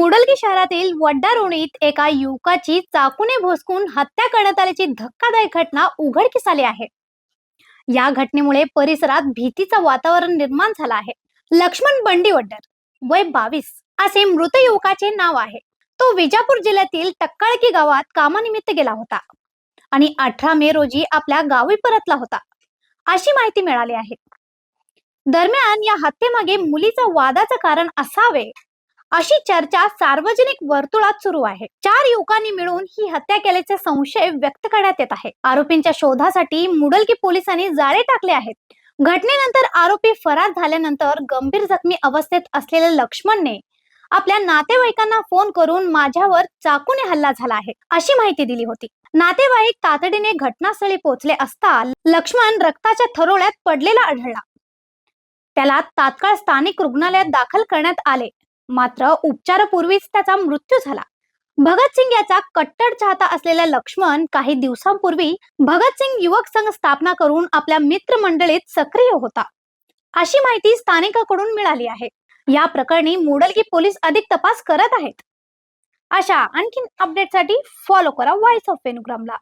मुडलगी शहरातील वड्डारोणीत एका युवकाची चाकूने भोसकून हत्या करण्यात आल्याची धक्कादायक घटना उघडकीस आली आहे. या घटनेमुळे परिसरात भीतीचं वातावरण निर्माण झालं आहे. लक्ष्मण बंडी वड्डर, वय 22 असे मृत युवकाचे नाव आहे. तो विजापूर जिल्ह्यातील टक्काळकी गावात कामानिमित्त गेला होता आणि 18 मे रोजी आपल्या गावी परतला होता, अशी माहिती मिळाली आहे. दरम्यान या हत्येमागे मुलीचं वादाचं कारण असावे अशी चर्चा सार्वजनिक वर्तुळात सुरू आहे. 4 युवकांनी मिळून ही हत्या केल्याचे संशय व्यक्त करण्यात येत आहे. आरोपींच्या शोधासाठी मुडलगी पोलिसांनी जाळे टाकले आहेत. घटनेनंतर आरोपी फरार झाल्यानंतर गंभीर जखमी अवस्थेत असलेल्या लक्ष्मणने आपल्या नातेवाईकांना फोन करून माझ्यावर चाकूने हल्ला झाला आहे अशी माहिती दिली होती. नातेवाईक तातडीने घटनास्थळी पोहोचले असता लक्ष्मण रक्ताच्या थरोळ्यात पडलेला आढळला. त्याला तात्काळ स्थानिक रुग्णालयात दाखल करण्यात आले, मात्र उपचारापूर्वीच त्याचा मृत्यू झाला. भगतसिंग याचा कट्टर चाहता असलेला लक्ष्मण काही दिवसांपूर्वी भगतसिंग युवक संघ स्थापना करून आपल्या मित्रमंडळीत सक्रिय होता, अशी माहिती स्थानिकांकडून मिळाली आहे. या प्रकरणी मुडलगी पोलीस अधिक तपास करत आहेत. अशा आणखी अपडेटसाठी फॉलो करा व्हॉइस ऑफ वेणुग्रामला.